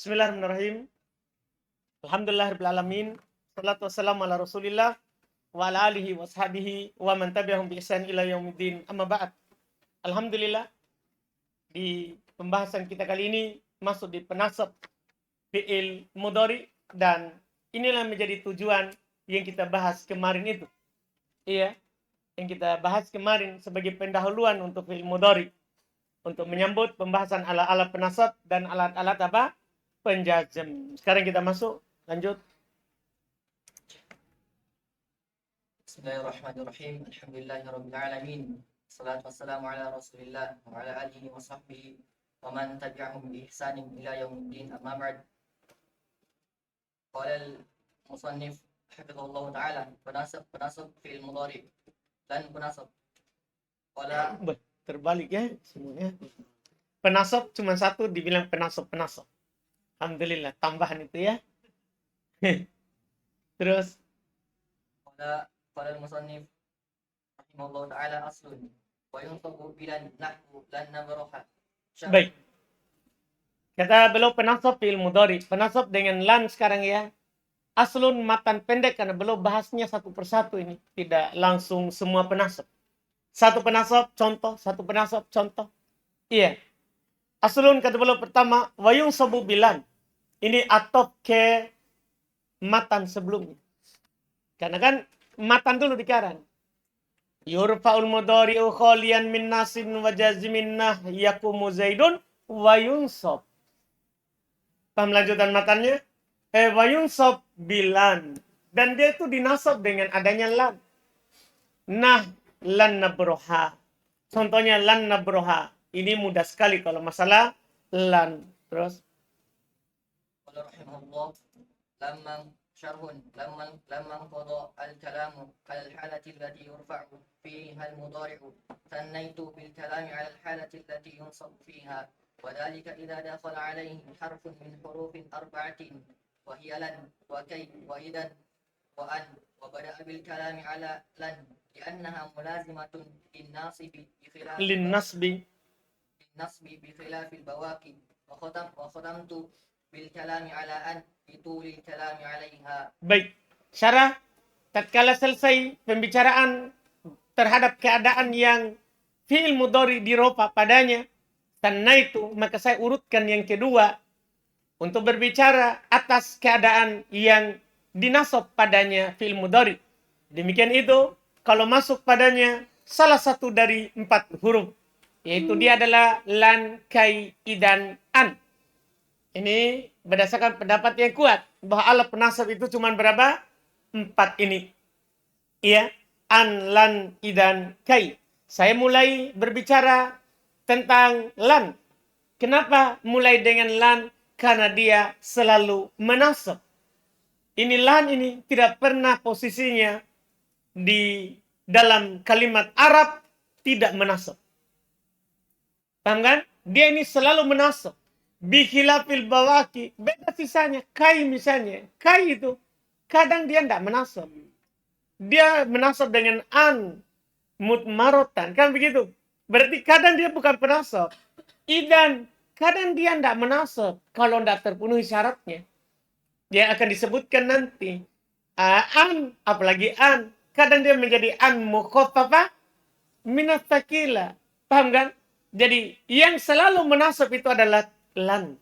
Bismillahirrahmanirrahim. Alhamdulillahirabbil alamin. Shalatu wassalamu ala Rasulillah wa ala alihi wa sahbihi wa man tabi'ahum bi ihsan ila yaumiddin. Amma ba'd. Alhamdulillah, di pembahasan kita kali ini masuk di penasab fi'il mudhari, dan inilah menjadi tujuan yang kita bahas kemarin itu. Iya, yang kita bahas kemarin sebagai pendahuluan untuk fi'il mudhari, untuk menyambut pembahasan alat-alat penasab dan alat-alat apa? Penjazm. Sekarang kita masuk, lanjut. Bismillahirrahmanirrahim. Alhamdulillahirabbil alamin. Wassalatu wassalamu ala Rasulillah wa ala alihi wa sahbihi wa man tabi'ahum bi ihsanin ila yaumiddin. Amma ba'd. Qala al-musannif hafizahullah ta'ala, penasab fi'il mudhari dan penasab. Qala Terbalik ya semuanya. Penasab cuma satu dibilang penasab. Alhamdulillah, tambahan itu ya. Terus qala al-musannif rahimahullah ta'ala aslun wa yunsabu bilan nahwu lan nabraha. baik. Kata beliau penasab fi'il mudhari. Penasab dengan lan sekarang ya. Aslun matan pendek karena beliau bahasnya satu persatu ini. Tidak langsung semua penasab. Satu penasab contoh, satu penasab contoh. Iya. Aslun kata beliau pertama, wayung sabu bilan. Ini atop ke matan sebelumnya. Karena kan matan dulu dikaran. Yurfa'ul mudhari'u khalian min nasin wa jazimin yakumu zaidun wa yunsab. Paham lanjutan matannya? Wa yunsab bilan. Dan dia itu dinasab dengan adanya lan. Nah, lan nabroha. Contohnya lan nabroha. Ini mudah sekali kalau masalah lan. Terus qala rahimahullah lamman syarhun lamman qada al-kalamu ala al-halati allati yurfa'u fiha al-mudhari'u thanaytu bil kalami ala al-halati allati yunsabu fiha wa dhalika idha dakhala alayhi harfun min hurufin arba'atin wa hiya lan wa kay wa idan wa an wa bada'a bil kalami ala lan li'annaha mulazimatun lin-nasibi bi khilaf linnasbi. النصب بخلاف البواكي وختمت بالكلام على أن بطول الكلام عليها. Baik. Syarah, tatkala selesai pembicaraan terhadap keadaan yang fi'il mudhari dirofa padanya, tanna itu, maka saya urutkan yang kedua untuk berbicara atas keadaan yang dinasab padanya fi'il mudhari. Demikian itu kalau masuk padanya salah satu dari 4 huruf, yaitu dia adalah lan, kai, idan, an. Ini berdasarkan pendapat yang kuat bahwa alat penasab itu cuma berapa? 4 ini. Iya, an, lan, idan, kai. Saya mulai berbicara tentang lan. Kenapa mulai dengan lan? Karena dia selalu menasab. Ini lan ini tidak pernah posisinya di dalam kalimat Arab tidak menasab. Paham kan? Dia ini selalu menasab. Bikhilafil bawaki. Beda sisanya. Kai misalnya. Kai itu kadang dia tidak menasab. Dia menasab dengan an. Mutmarotan. Kan begitu? Berarti kadang dia bukan penasab. Idan. Kadang dia tidak menasab. Kalau tidak terpenuhi syaratnya. Yang akan disebutkan nanti. An. Apalagi an. Kadang dia menjadi an mukhaffafah minat thaqila. Paham kan? Jadi yang selalu menasab itu adalah lan.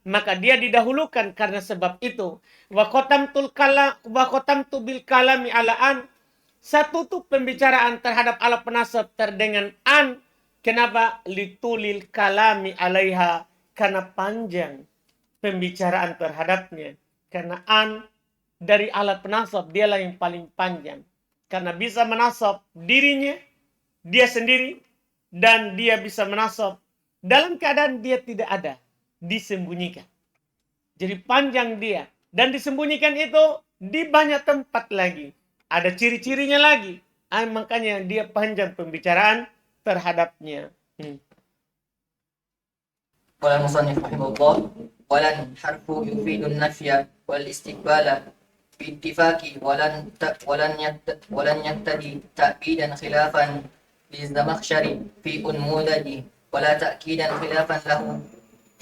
Maka dia didahulukan karena sebab itu. Wa qatamtu bil kalami ala an. Saya tutup pembicaraan terhadap alat penasab dengan an. Kenapa? Litulil kalami alaiha. Karena panjang pembicaraan terhadapnya. Karena an dari alat penasab dialah yang paling panjang. Karena bisa menasab dirinya, dia sendiri, dan dia bisa menasab dalam keadaan dia tidak ada, disembunyikan. Jadi panjang dia, dan disembunyikan itu di banyak tempat lagi. Ada ciri-cirinya lagi. Makanya dia panjang pembicaraan terhadapnya. Qala al-musannif rahimahullah walan harfu yufidu an-nafya wal istiqbala biittifaqi walan yattadi ta'bidan khilafan للزمخشري في أنموذجه ولا تأكيدا خلافا له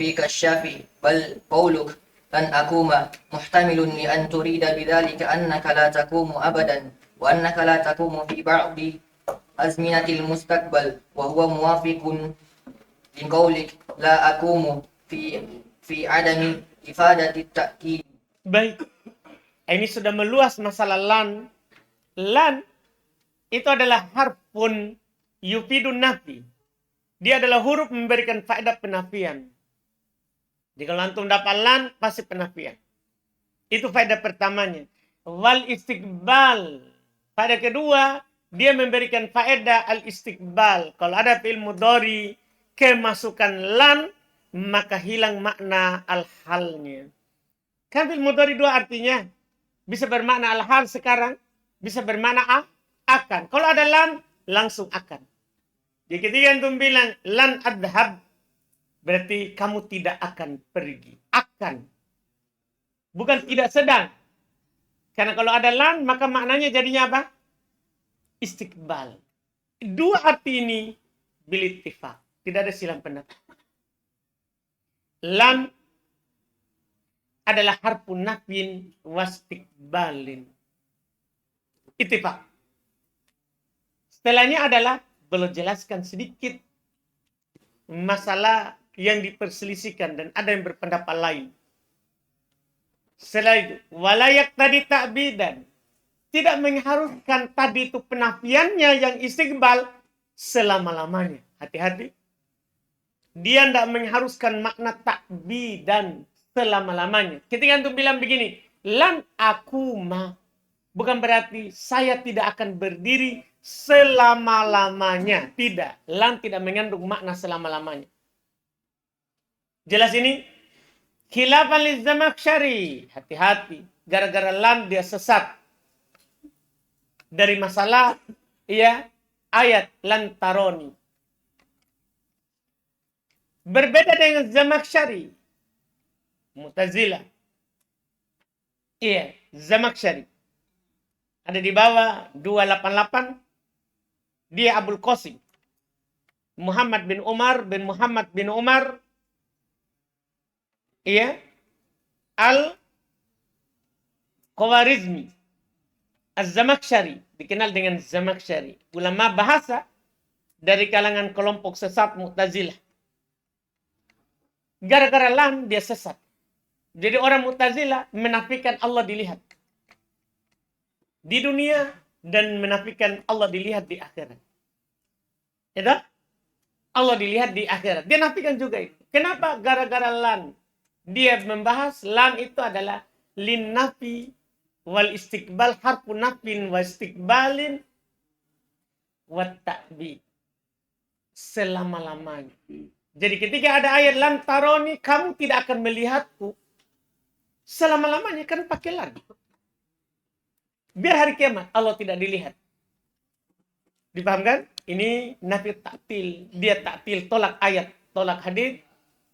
في كشاف بل قولك لن أقوم محتمل لأن تريد بذلك أنك لا تقوم أبدا وأنك لا تقوم في بعض أزمنة المستقبل وهو موافق لقولك لا أقوم في عدم إفادة التأكيد. Baik, ini sudah meluas masalah lan. Lan itu adalah harfun yufidun nafi. Dia adalah huruf memberikan faedah penafian. Jadi kalau antum dapat lan, pasti penafian. Itu faedah pertamanya. Wal istiqbal. Faedah kedua, dia memberikan faedah al-istiqbal. Kalau ada fi'il mudhari kemasukan lan, maka hilang makna al-halnya. Kan fi'il mudhari dua artinya. Bisa bermakna al-hal sekarang, bisa bermakna akan. Kalau ada lan, langsung akan. Jadi ketika antum bilang lan adhab, berarti kamu tidak akan pergi. Akan. Bukan tidak sedang. Karena kalau ada lan, maka maknanya jadinya apa? Istiqbal. Dua arti ini bilittifaq. Tidak ada silang pendapat. Lan adalah harfun nafyin wastiqbalin. Ittifaq. Setelahnya adalah belum jelaskan sedikit masalah yang diperselisihkan dan ada yang berpendapat lain. Setelah itu, walayak tadi ta'bidan. Tidak mengharuskan tadi itu penafiannya yang istiqbal selama-lamanya. Hati-hati. Dia tidak mengharuskan makna ta'bidan selama-lamanya. Ketika antum bilang begini, lan akuma. Bukan berarti saya tidak akan berdiri selama-lamanya. Tidak. Lan tidak mengandung makna selama-lamanya. Jelas ini? Khilafan liz-Zamakhsyari. Hati-hati. Gara-gara lan dia sesat. Dari masalah ayat lan taroni. Berbeda dengan Zamakhsyari. Mu'tazilah. Zamakhsyari. Ada di bawah 288. Dia Abul Qasim. Muhammad bin Umar bin Muhammad bin Umar. Al-Khawarizmi. Az-Zamakhsyari. Dikenal dengan Zamakhsyari. Ulama bahasa dari kalangan kelompok sesat Mu'tazilah. Gara-gara lan dia sesat. Jadi orang Mu'tazilah menafikan Allah dilihat di dunia dan menafikan Allah dilihat di akhirat. Itu? Allah dilihat di akhirat. Dia nafikan juga itu. Kenapa? Gara-gara lan. Dia membahas lan itu adalah lin nafi wal istiqbal harfun nafin wa istiqbalin wa ta'bid. Selama-lamanya. Jadi ketika ada ayat lan taroni, kamu tidak akan melihatku selama-lamanya, kan pakai lan. Biar hari kiamat Allah tidak dilihat. Dipahamkan? Ini nafi ta'til. Dia ta'til, tolak ayat, tolak hadis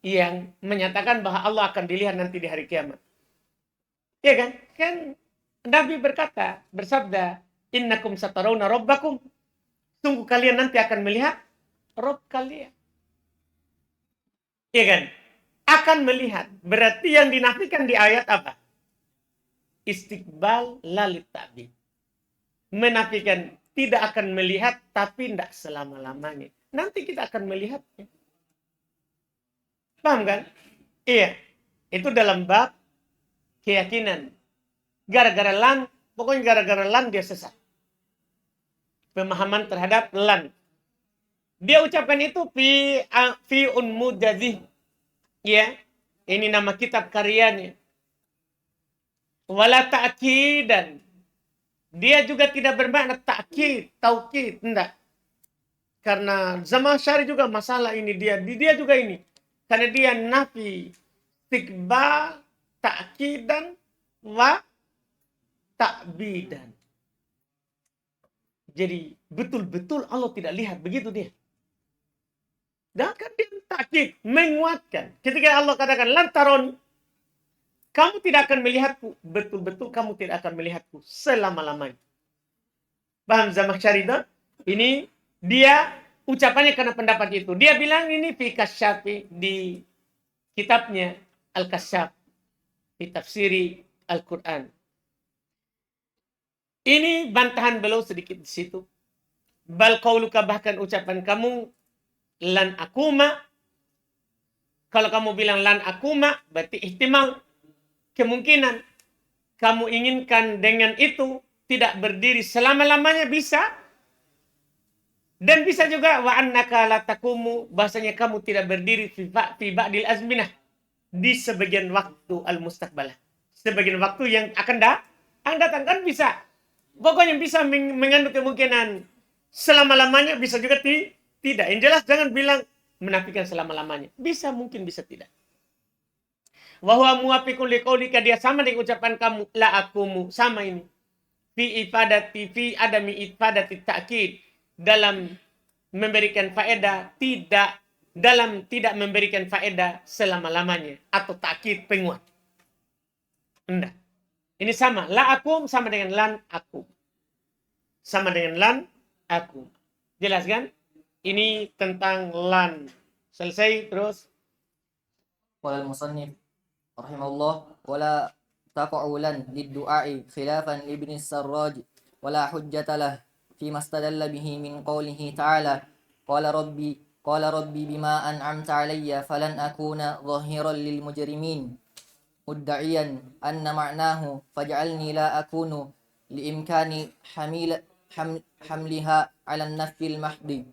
yang menyatakan bahwa Allah akan dilihat nanti di hari kiamat. Ya kan? Kan Nabi berkata, bersabda, innakum satarawna rabbakum. Sungguh kalian nanti akan melihat Rabb kalian. Ya kan? Akan melihat. Berarti yang dinafikan di ayat apa? Istiqbal lalit ta'bid. Menafikan tidak akan melihat, tapi tidak selama-lamanya. Nanti kita akan melihatnya. Paham kan? Iya. Itu dalam bab keyakinan. Gara-gara lan, pokoknya gara-gara lan dia sesat. Pemahaman terhadap lan. Dia ucapkan itu fi unmudadzih. Ya. Ini nama kitab karyanya. Wala ta'kidan. Dia juga tidak bermakna ta'kid, taukid, enggak. Karena Zamakhsyari juga masalah ini dia juga ini. Karena dia nafi istiqbal, ta'kidan wa ta'bidan. Jadi betul-betul Allah tidak lihat, begitu dia. Dan kan dia ta'kid, menguatkan. Ketika Allah katakan lantaron, kamu tidak akan melihatku. Betul-betul kamu tidak akan melihatku selama-lamanya. Paham Zamakhsyari itu? Ini dia ucapannya karena pendapat itu. Dia bilang ini fi kasyafi di kitabnya Al-Kasyaf di tafsiri Al-Quran. Ini bantahan beliau sedikit di situ. Bal qauluka, bahkan ucapan kamu, lan akuma. Kalau kamu bilang lan akuma, berarti ihtimal, kemungkinan kamu inginkan dengan itu tidak berdiri selama-lamanya, bisa. Dan bisa juga wa annaka la taqumu, bahasanya kamu tidak berdiri fi ba'dil azminah, di sebagian waktu al-mustaqbalah, sebagian waktu yang akan datang, kan bisa. Pokoknya bisa mengandung kemungkinan selama-lamanya, bisa juga tidak. Yang jelas jangan bilang menafikan selama-lamanya. Bisa, mungkin bisa tidak. Wa huwa muwafiqun liqaulika, dia sama dengan ucapan kamu la akumu, sama ini. Fi adami ifadati ta'kid, dalam memberikan faedah, tidak memberikan faedah selama-lamanya, atau ta'kid, penguat. Enggak. Ini sama, la akum sama dengan lan aku. Sama dengan lan aku. Jelas kan? Ini tentang lan. Selesai, terus. Qala al-musannif rahimahullah wala taqa'ulan lid-du'a'i khilafan li ibn as-Sarraj wala hujjata lah fima istadalla bihi min qawlihi ta'ala qala rabbi bima an'amta alayya falan akuna dhahiran lil mujrimin mudda'iyan anna ma'nahu faj'alni la akunu liimkani hamliha 'ala an-nafyi al-mahdi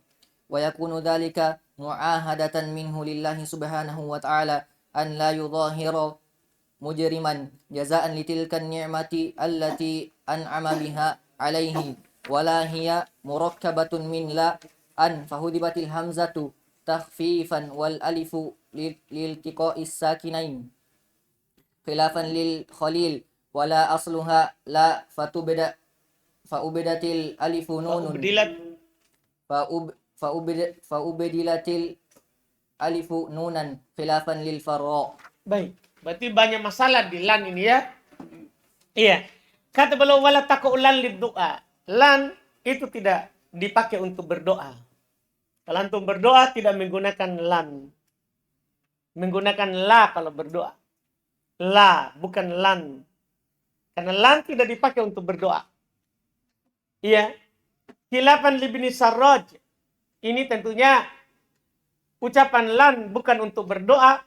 wa yakunu dhalika mu'ahadatan minhu lillahi subhanahu wa ta'ala an la yudhahira mujriman jazaan litilka an-ni'mati allati an'ama biha 'alayhi wala hiya murakkabatun min la an fahudibatil hamzatu takhfifan wal alifu liltiqa'is sakinain khilafan lil khalil wala asluha la faubidatil alifu nunun faubedilatil alifu nunan khilafan lil farra. Baik, berarti banyak masalah di lan ini ya. Iya. Kata beliau wala taqa'ulan lid-du'a. Lan itu tidak dipakai untuk berdoa. Kalau untuk berdoa tidak menggunakan lan. Menggunakan la kalau berdoa. La, bukan lan. Karena lan tidak dipakai untuk berdoa. Iya. Khilafan li ibn Sarraj. Ini tentunya ucapan lan bukan untuk berdoa,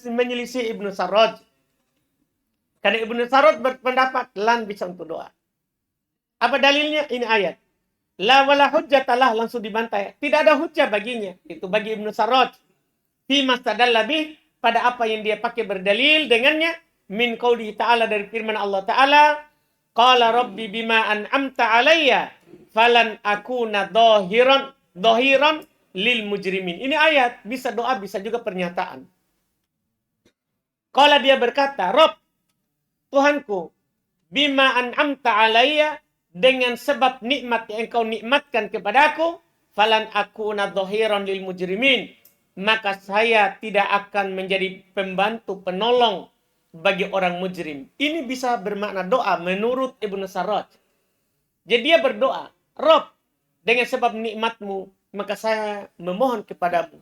menyelisih Ibnu Sarraj. Karena Ibnu Sarraj berpendapat lan bisa untuk doa. Apa dalilnya? Ini ayat. La wala hujjatalah, langsung dibantai. Tidak ada hujjah baginya. Itu bagi Ibnu Sarraj. Fi mastadalla bih, pada apa yang dia pakai berdalil dengannya, min qauli ta'ala, dari firman Allah Ta'ala, qala rabbi bima an'amta alayya falan akuna dhahiran lil mujrimin. Ini ayat, bisa doa, bisa juga pernyataan. Qala, dia berkata, Rob, Tuhanku, bima an'amta alayya, dengan sebab nikmat yang engkau nikmatkan kepadaku, falan akuna dhahiran lil mujrimin, maka saya tidak akan menjadi pembantu penolong bagi orang mujrim. Ini bisa bermakna doa menurut Ibnu Sarraj. Jadi dia berdoa, Rob, dengan sebab nikmatmu, maka saya memohon kepadamu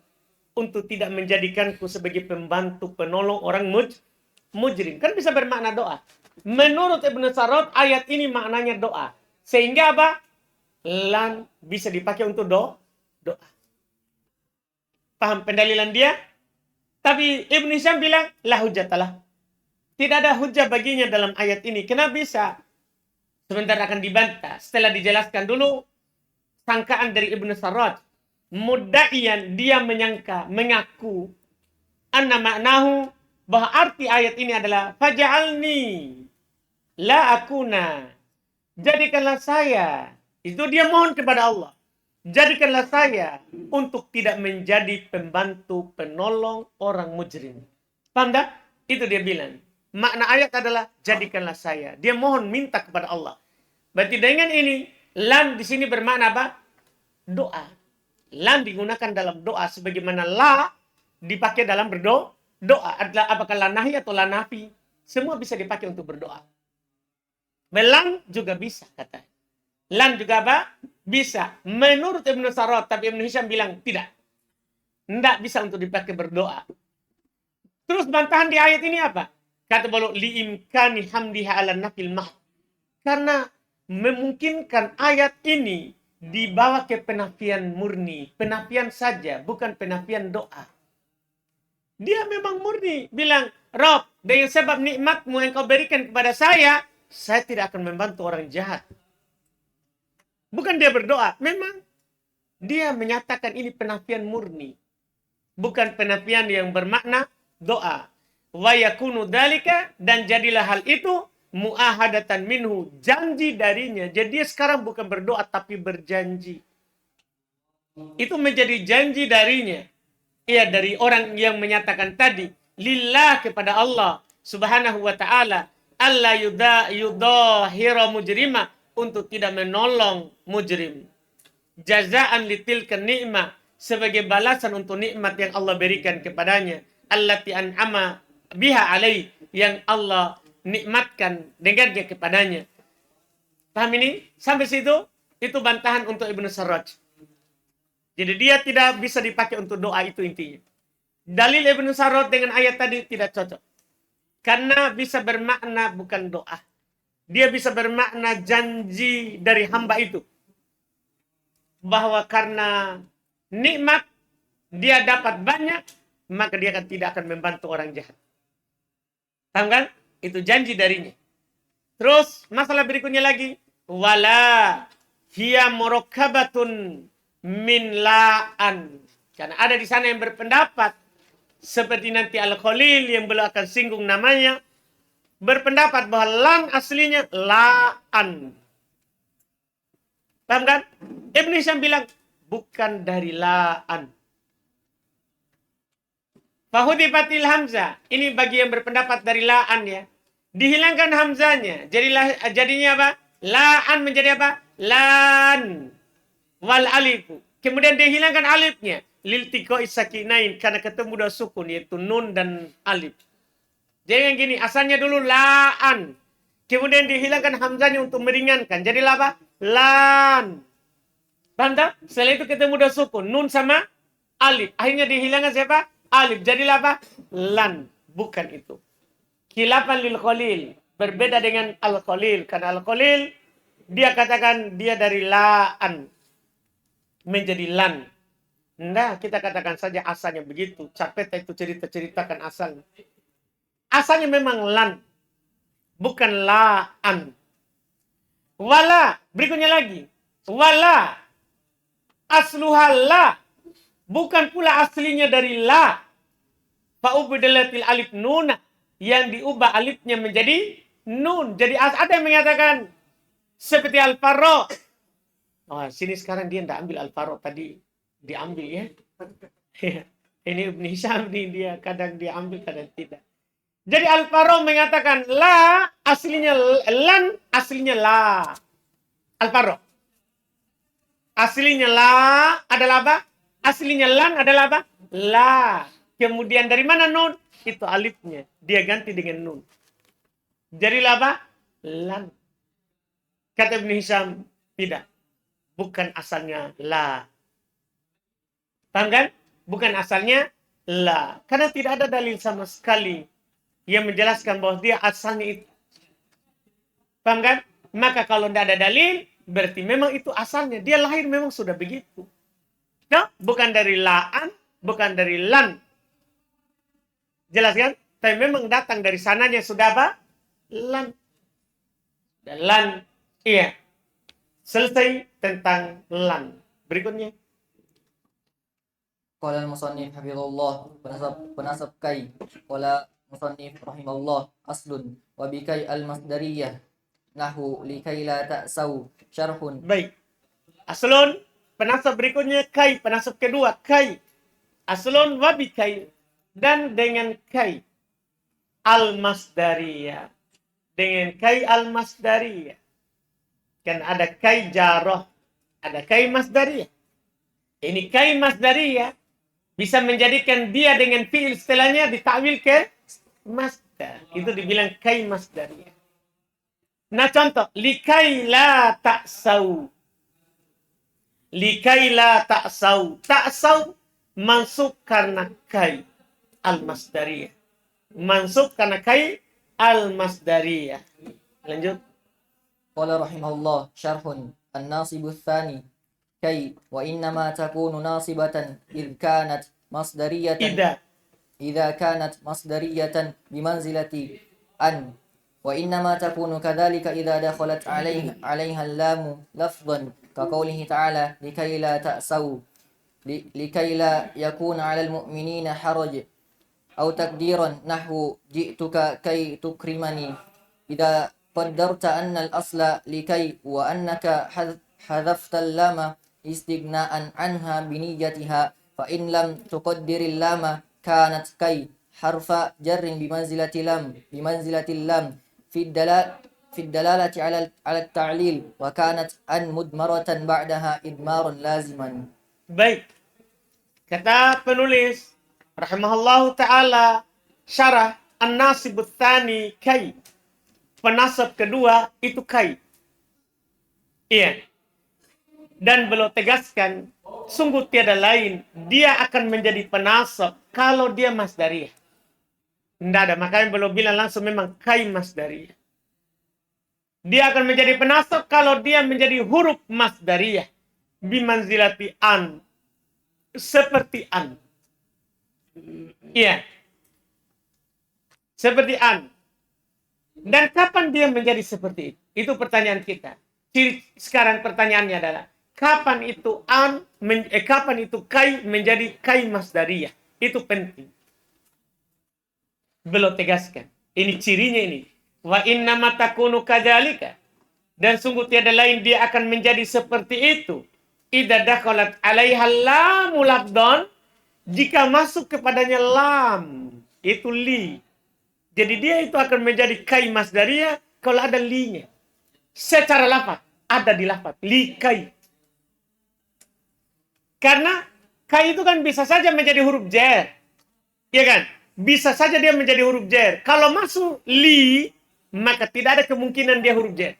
untuk tidak menjadikanku sebagai pembantu penolong orang mujrim. Kan bisa bermakna doa. Menurut Ibnu Sarraj, ayat ini maknanya doa. Sehingga apa? Lan bisa dipakai untuk doa. Paham pendalilan dia? Tapi Ibnu Hisham bilang, la hujjatalah. Tidak ada hujjah baginya dalam ayat ini. Kenapa bisa? Sebentar akan dibantah. Setelah dijelaskan dulu, sangkaan dari Ibnu Sarraj. Mudda'iyan, dia mengaku. Anna maknahu, bahwa arti ayat ini adalah, faja'alni la akuna. Jadikanlah saya. Itu dia mohon kepada Allah. Jadikanlah saya untuk tidak menjadi pembantu penolong orang mujrim. Paham tak? Itu dia bilang. Makna ayat adalah jadikanlah saya. Dia mohon minta kepada Allah. Berarti dengan ini lam di sini bermakna apa? Doa. Lam digunakan dalam doa sebagaimana la dipakai dalam berdoa. Doa adalah apakah la nahi atau la nafi? Semua bisa dipakai untuk berdoa. Melang juga bisa kata. Lan juga apa? Bisa. Menurut Ibnu Sarraj, tapi Ibnu Hisham bilang tidak. Tidak bisa untuk dipakai berdoa. bantahan di ayat ini apa? Kata beliau liimkani hamdiha ala nafil mah. Karena memungkinkan ayat ini dibawa ke penafian murni, penafian saja, bukan penafian doa. Dia memang murni bilang, Rob, dengan sebab nikmatmu yang kau berikan kepada saya tidak akan membantu orang jahat. Bukan dia berdoa, memang dia menyatakan ini penafian murni. Bukan penafian yang bermakna doa. Wa yakunu dalika, dan jadilah hal itu muahadatan minhu, janji darinya. Jadi dia sekarang bukan berdoa tapi berjanji. Itu menjadi janji darinya. Ia dari orang yang menyatakan tadi, lillah kepada Allah subhanahu wa ta'ala, Allah yudahira mujrimah, untuk tidak menolong mujrim. Jazaan litilka ni'mah, sebagai balasan untuk nikmat yang Allah berikan kepadanya. Allati an'ama biha alaih, yang Allah nikmatkan dengannya kepadanya. Paham ini? Sampai situ, itu bantahan untuk Ibnu Sarraj. Jadi dia tidak bisa dipakai untuk doa, itu intinya. Dalil Ibnu Sarraj dengan ayat tadi tidak cocok. Karena bisa bermakna bukan doa. Dia bisa bermakna janji dari hamba itu. Bahwa karena nikmat dia dapat banyak, maka dia tidak akan membantu orang jahat. Paham kan? Itu janji darinya. Terus masalah berikutnya lagi. Wala hiya murakkabatun min la'an. Karena ada di sana yang berpendapat seperti nanti Al-Khalil yang beliau akan singgung namanya, berpendapat bahwa lan aslinya la'an. Paham kan? Ibn Hisham bilang bukan dari la'an. Fahudifatil hamzah. Ini bagi yang berpendapat dari la'an ya. Dihilangkan hamzanya. Jadinya apa? La'an menjadi apa? Lan. Wal alifu. Kemudian dihilangkan alifnya. Liltiqo isakinain. Karena ketemu dua sukun. Yaitu nun dan alif. Jadi yang gini. Asalnya dulu la'an. Kemudian dihilangkan hamzanya untuk meringankan. Jadilah apa? Lan. Paham tak? Setelah itu ketemu dua sukun. Nun sama alif. Akhirnya dihilangkan siapa? Alif. Jadilah apa? Lan. Bukan itu. Khilafan lil Khalil. Berbeda dengan Al-Khalil. Karena Al-Khalil dia katakan dia dari la'an menjadi lan. Nah, kita katakan saja asalnya begitu. Capeta itu ceritakan asalnya. Asalnya memang lan. Bukan la'an. Wala. Berikutnya lagi. Wala. Asluha la. Bukan pula aslinya dari la. Fa'ubudalatil alif nuna. Yang diubah alifnya menjadi nun. Jadi ada yang mengatakan seperti Al-Farra. Oh, sini sekarang dia tidak ambil Al-Farra. Tadi diambil ya. Ini Ibn Hisham nih, dia kadang diambil kadang tidak. Jadi Al-Farra mengatakan la aslinya lan, aslinya la. Al-Farra. Aslinya la adalah apa? Aslinya lan adalah apa? La. Kemudian dari mana nun? Itu alifnya. Dia ganti dengan nun. Jadilah apa? Lan. Kata Ibn Hisham, tidak. Bukan asalnya la. Paham kan? Bukan asalnya la. Karena tidak ada dalil sama sekali yang menjelaskan bahwa dia asalnya itu. Paham kan? Maka kalau tidak ada dalil, berarti memang itu asalnya. Dia lahir memang sudah begitu. No? Bukan dari la'an, bukan dari lan. Jelas kan? Tapi memang datang dari sananya sudah apa? Lan. Dan lan, iya. Selesai tentang lan. Berikutnya. Qala al-musannif hafizallah penasab kai. Qala musannif rahimahullah aslun wa bikai al-masdariyah nahu likai la ta'sau syarhun. Baik. Aslun, penasab berikutnya kai, penasab kedua kai. Aslun wa bikai, dan dengan kai al-masdariyah. Dengan kai al-masdariyah. Kan ada kai jaroh, ada kai masdariyah. Ini kai masdariyah bisa menjadikan dia dengan fi'il setelahnya ditakwil ke masdar. Itu dibilang kai masdariyah. Nah contoh, likai la ta'sau. Likai la ta'sau. Ta'sau mansub karena kai al-masdariyah. mansub karena kai al-masdariyah. Lanjut. قال رحمه الله شرح الناصب الثاني كي وإنما تكون ناصبة Ida. إذا كانت مصدرية بمنزلة أن وإنما تكون كذلك إذا دخلت عليها اللام لفظا كقوله تعالى لكي لا يكون على المؤمنين حرج أو تقديرا نحو جئتك كي تكرمني إذا قدرت أن الأصل لكي وأنك حذفت اللام استغناء عنها بنيتها فإن لم تقدر اللام كانت كي حرف جر بمنزلة اللام في الدلالة على التعليل وكانت أن مدمرة بعدها إدمارا لازما. Baik. Kata penulis rahimahullahu taala syarah an-nasib tsani kai. Penasab kedua itu kai. Iya. Dan beliau tegaskan sungguh tiada lain dia akan menjadi penasab kalau dia masdariyah. Tidak ada, makanya beliau bilang langsung memang kai masdariyah. Dia akan menjadi penasab kalau dia menjadi huruf masdariyah. Bimanzilati an. Seperti an. Iya. Seperti an. Dan kapan dia menjadi seperti itu? Itu pertanyaan kita. Sekarang pertanyaannya adalah kapan itu kapan itu kai menjadi kai masdariyah? Itu penting. Belum tegaskan. Ini cirinya ini. Wa innama takunu kadzalika. Dan sungguh tiada lain dia akan menjadi seperti itu. Idza dakhalat 'alaiha lamu labdon, jika masuk kepadanya lam, itu li. Jadi dia itu akan menjadi kai masdariyah kalau ada li-nya. Secara lafaz ada di lafaz li kai. Karena kai itu kan bisa saja menjadi huruf jar. Ya kan? Bisa saja dia menjadi huruf jar. Kalau masuk li, maka tidak ada kemungkinan dia huruf jar.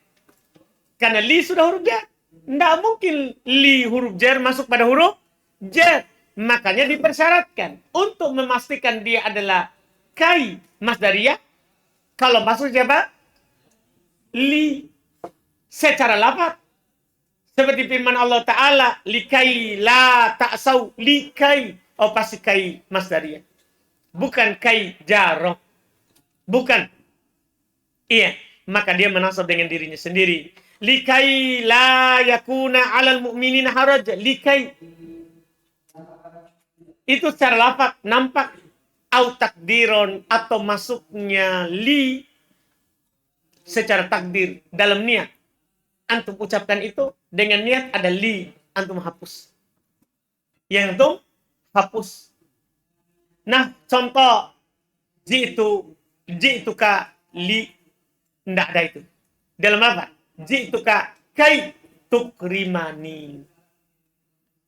Karena li sudah huruf jar. Tidak mungkin li huruf jar masuk pada huruf jar. Makanya dipersyaratkan untuk memastikan dia adalah kai masdariyah. Kalau masuk siapa? Li. Secara lafaz. Seperti firman Allah Ta'ala. Likai la ta'sau. Likai. Oh pasti kai masdariyah. Bukan kai jaroh. Bukan. Iya. Maka dia menasab dengan dirinya sendiri. Likai la yakuna alal mu'minina haraj. Likai. Itu secara lafaz nampak. Au takdiron. Atau masuknya li. Secara takdir. Dalam niat. Antum ucapkan itu. Dengan niat ada li. Antum hapus. Yang antum hapus. Nah, contoh ji'tuka li, tidak ada itu. Dalam apa? Ji'tuka kai tukrimani.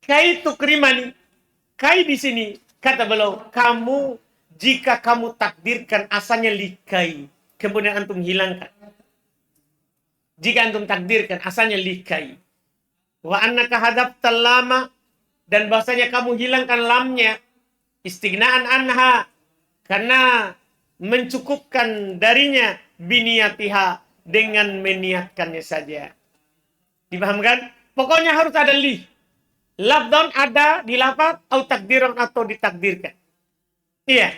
Kai tukrimani. Kai di sini kata beliau, kamu jika kamu takdirkan asalnya likai, kemudian antum hilangkan. Jika antum takdirkan asalnya likai. Wa annaka hadaftal lama, dan bahasanya kamu hilangkan lamnya. Istighna'an anha, karena mencukupkan darinya biniyatiha, dengan meniatkannya saja. Dipahamkan? Pokoknya harus ada li. Labdon ada di lafaz atau takdiran atau ditakdirkan. Iya.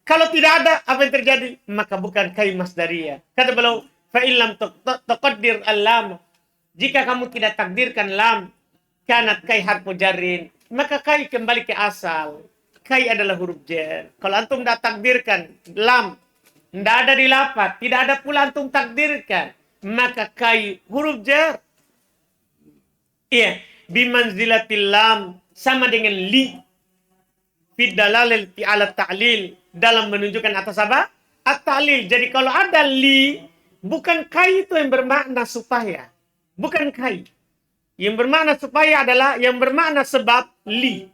Kalau tidak ada, apa yang terjadi? Maka bukan kai masdariyah. Kata beliau, fa illam taqaddir al-lam. Jika kamu tidak takdirkan lam, kanat kai harfu jarrin, maka kai kembali ke asal. Kai adalah huruf jar. Kalau antum tidak takdirkan lam, tidak ada di lafaz, tidak ada pula antum takdirkan, maka kai huruf jar. Iya, bimanzilatil lam, sama dengan li. Fi dalalati ala ta'lil, dalam menunjukkan atas apa? At-ta'lil. Jadi kalau ada li, bukan kai itu yang bermakna supaya. Bukan kai. Yang bermakna supaya adalah yang bermakna sebab li.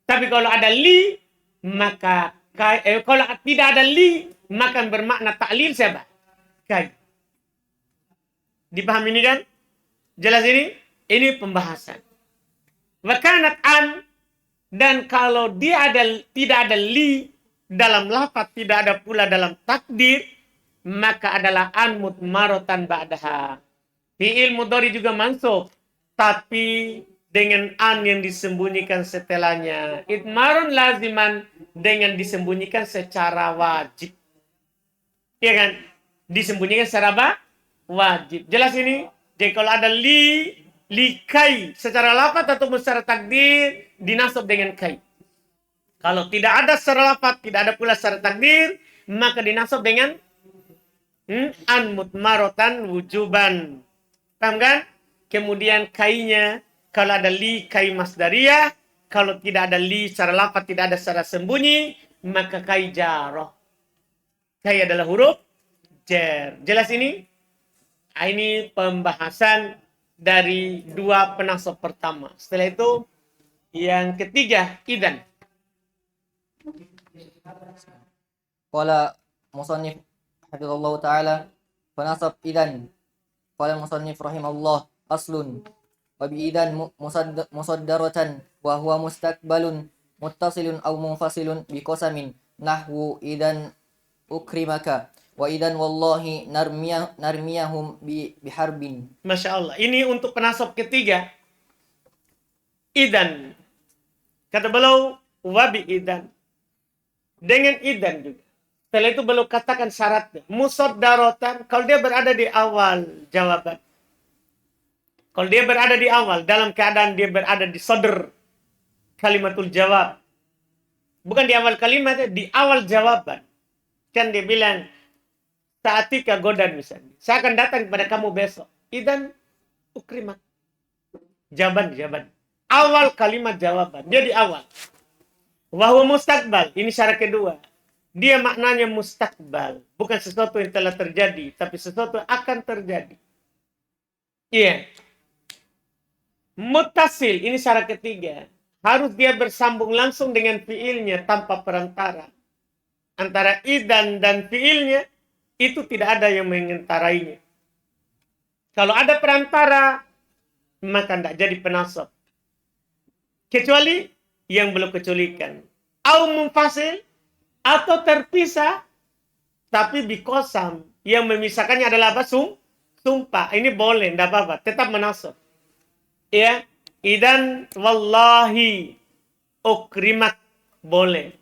Tapi kalau ada li, maka kalau tidak ada li, maka bermakna ta'lil siapa? Kai. Dipahami ini kan? Jelas ini? Ini pembahasan. Wakanat an, dan kalau dia tidak ada li, dalam lafaz, tidak ada pula dalam takdir, maka adalah an mudmarotan ba'daha. Fi'il mudhari juga mansub, tapi dengan an yang disembunyikan setelahnya. Idmarun laziman, dengan disembunyikan secara wajib. Iya kan? Disembunyikan secara apa? Wajib. Jelas ini? Jadi kalau ada likai secara lafaz atau secara takdir, dinasab dengan kai. Kalau tidak ada secara lafaz, tidak ada pula secara takdir, maka dinasab dengan an mutmarotan wujuban. Paham kan? Kemudian kainya, kalau ada li, kai masdariyah. Kalau tidak ada li secara lafaz, tidak ada secara sembunyi, maka kai jaroh. Kai adalah huruf jar. Jelas ini? Ini pembahasan dari dua penasab pertama. Setelah itu, yang ketiga, idan. Qala musannif hafizallahu ta'ala fanasab idan. Qala musannif rahimallah aslun wa bi idan musaddaratan wa huwa mustaqbalun muttasilun aw munfasilun bi qasamin nahwu idan ukrimaka wa idan wallahi narmiyahum biharbin. Masya Allah. Ini untuk penasab ketiga. Idan. Kata beliau, wabi idan. Dengan idan juga. Setelah itu beliau katakan syaratnya. Musaddaratan. Kalau dia berada di awal jawaban. Kalau dia berada di awal. Dalam keadaan dia berada di sodr. Kalimatul jawab. Bukan di awal kalimat. Di awal jawaban. Kan dia bilang. Saatika godan misalnya. Saya akan datang kepada kamu besok. Idan ukrimat. Jawaban. Awal kalimat jawaban. Dia di awal. Wahwa mustaqbal. Ini syarat kedua. Dia maknanya mustaqbal. Bukan sesuatu yang telah terjadi. Tapi sesuatu yang akan terjadi. Iya. Muttasil. Ini syarat ketiga. Harus dia bersambung langsung dengan fiilnya tanpa perantara. Antara idan dan fiilnya. Itu tidak ada yang mengentarainya. Kalau ada perantara. Maka tidak jadi penasab. Kecuali yang belum kecualikan. Au munfasil. Atau terpisah. Tapi bikosam. Yang memisahkannya adalah apa? Sumpah. Ini boleh. Tidak apa-apa. Tetap menasab. Ya. Idan wallahi ukrimak. Boleh.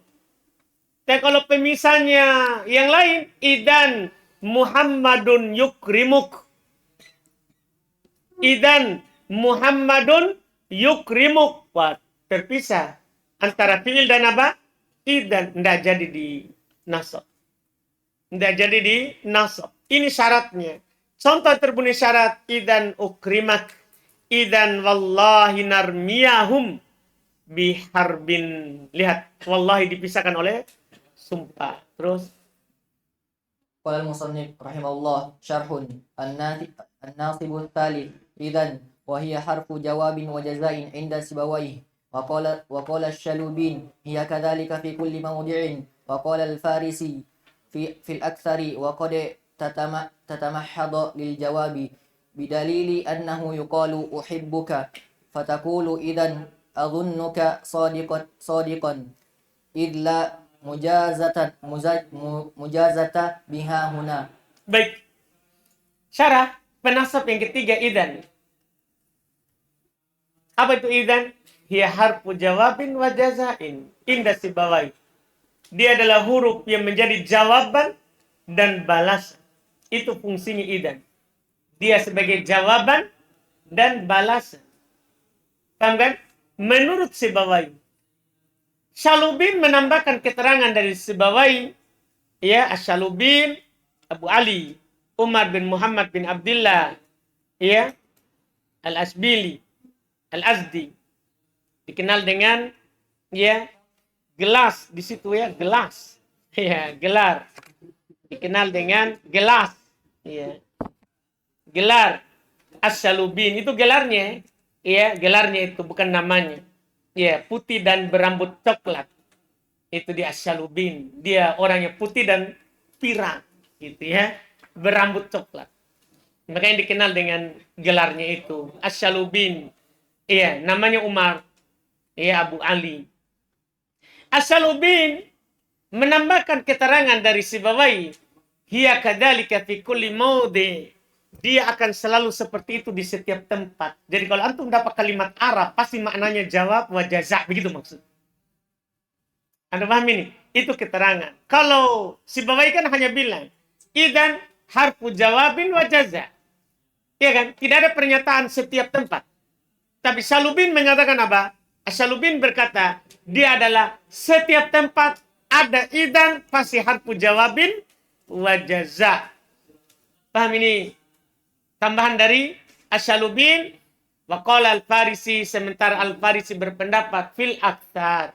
Tapi kalau pemisahnya yang lain. Idan Muhammadun yukrimuk. Idan Muhammadun yukrimuk. Wah, terpisah. Antara fi'il dan apa? Idan. Tidak jadi di nasab. Tidak jadi di nasab. Ini syaratnya. Contoh terbunyi syarat. Idan ukrimak. Idan wallahi narmiyahum biharbin. Lihat. Wallahi dipisahkan oleh sumpah. Terus. Qala al-musannif rahimahullah syarhun an-nasibul thalith idan wa hiya harfu jawabin wa jazain inda sibawayh wa qala asy-Shalubin hiya kadzalika fi kulli mawdi'in wa qala al-Farisi fil aktsari wa qad tatamahhadu lil jawabi bidalili annahu yuqalu uhibbuka fataqulu idan adhunnuka sadiqan idla mujazata biha huna. Baik. Syarah penasab yang ketiga idan. Apa itu idan? Hiya harfu jawabin wa jazain inda sibawai. Dia adalah huruf yang menjadi jawaban dan balasan. Itu fungsinya idan. Dia sebagai jawaban dan balasan. Paham kan? Menurut Sibawai. Shalubin menambahkan keterangan dari Sibawai. Ya, Shalubin, Abu Ali, Umar bin Muhammad bin Abdullah, ya, Al-Asbili, Al-Azdi. Dikenal dengan, ya, gelas. Di situ ya, gelas. Ya, gelar. Dikenal dengan gelas. Ya. Gelar. As-Shalubin. Itu gelarnya. Ya, gelarnya itu bukan namanya. Ya, putih dan berambut coklat. Itu dia As-Shalubin. Dia orangnya putih dan pirang. Gitu ya. Berambut coklat. Makanya dikenal dengan gelarnya itu. As-Shalubin. Iya, namanya Umar. Iya, Abu Ali. As-Shalubin menambahkan keterangan dari Sibawayh, hiya kadzalika fi kulli maudi. Dia akan selalu seperti itu di setiap tempat. Jadi kalau antum dapat kalimat Arab, pasti maknanya jawab wa jaza, begitu maksud. Anda paham ini? Itu keterangan. Kalau Sibawayh kan hanya bilang, idan harfu jawabin wa jaza. Iya kan? Tidak ada pernyataan setiap tempat. Tapi Syalubin menyatakan apa? Syalubin berkata, dia adalah setiap tempat ada idan pasti harfu jawabin wa jaza. Paham ini? Tambahan dari Asyalubin wa qala Al-Farisi, sementara Al-Farisi berpendapat fil aktsar,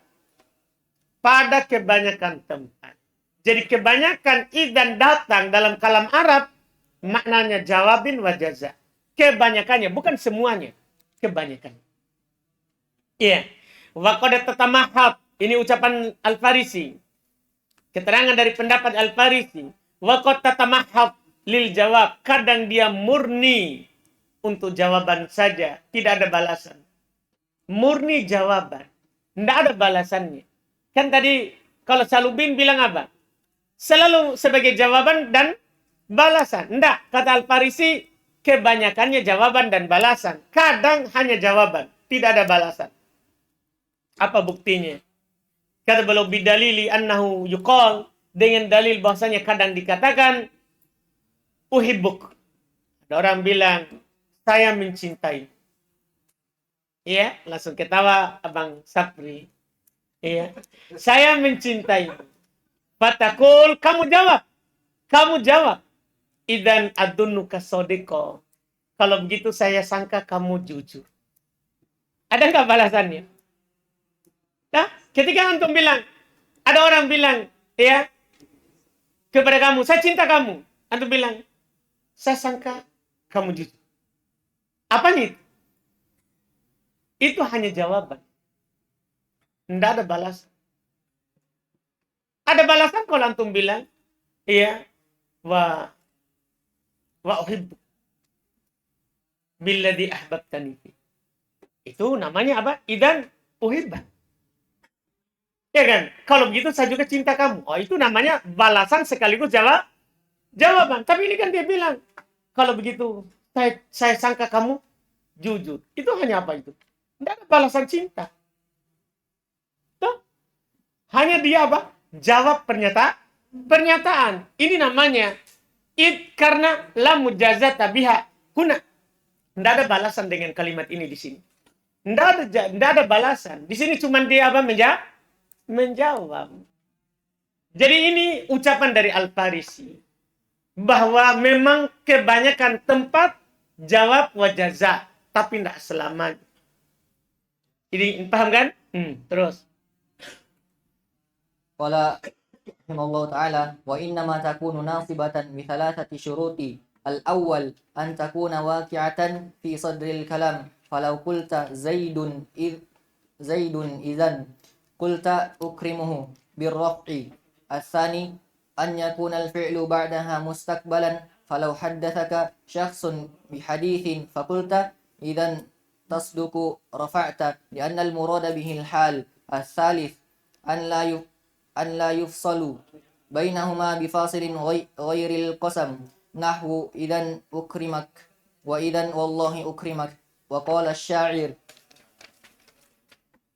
pada kebanyakan tempat. Jadi kebanyakan idan datang dalam kalam Arab maknanya jawabin wa jaza. Kebanyakannya, bukan semuanya. Kebanyakan. Iya. Wa qad tatamahhab, ini ucapan Al-Farisi. Keterangan dari pendapat Al-Farisi. Wa qad tatamahhab lil jawab, kadang dia murni untuk jawaban saja, tidak ada balasan. Murni jawaban, tidak ada balasannya. Kan tadi kalau Syalubin bilang apa? Selalu sebagai jawaban dan balasan. Tidak, kata Al-Farisi, kebanyakannya jawaban dan balasan. Kadang hanya jawaban, tidak ada balasan. Apa buktinya? Kata beliau bidalili annahu yuqal, dengan dalil bahwasanya kadang dikatakan uhibbuk. Ada orang bilang, saya mencintai. Iya, langsung ketawa Abang Sapri. Iya, saya mencintai. Fatakul, kamu jawab. Kamu jawab. Idan adunnuka sodiko. Kalau begitu saya sangka kamu jujur. Ada nggak balasannya? Nah, ketika antum bilang, ada orang bilang, ya, kepada kamu, saya cinta kamu. Antum bilang, saya sangka kamu jujur. Apanya itu? Itu hanya jawaban. Tidak ada balasan. Ada balasan kalau antum bilang, iya, wa uhibbu billadhi ahbabtani fi. Itu namanya apa? Idan uhibba. Ya kan? Kalau begitu saya juga cinta kamu. Oh, itu namanya balasan sekaligus jawaban. Tapi ini kan dia bilang, kalau begitu saya sangka kamu jujur. Itu hanya apa itu? Tidak ada balasan cinta. Tuh. Hanya dia apa? Jawab pernyataan. Ini namanya karena la mujazata biha huna. Tidak ada balasan dengan kalimat ini di sini. Tidak ada balasan. Di sini cuma dia apa? Menjawab. Jadi ini ucapan dari Al-Farisi. Bahwa memang kebanyakan tempat jawab wa jaza. Tapi tidak selamanya. Ini paham kan? Terus. Qala rahimallahu ta'ala wa innama takunu nasibatan bi thalathati syuruti. Al-awwal an takuna waqi'atan fi sadril kalam. Falau qulta Zaidun idzan qulta ukrimuhu birraf'i. Al-thani an yakuna al-fi'lu ba'daha mustaqbalan. Falau haddathaka syakhsun bihadithin faqulta idzan tasduku rafa'ta li'anna al-murada bihi al-hal. Al-thalith an la yufsalu bainahuma bifasilin ghairil qasam nahwu idan ukrimak wa idan wallahi ukrimak wa qala asy-sya'ir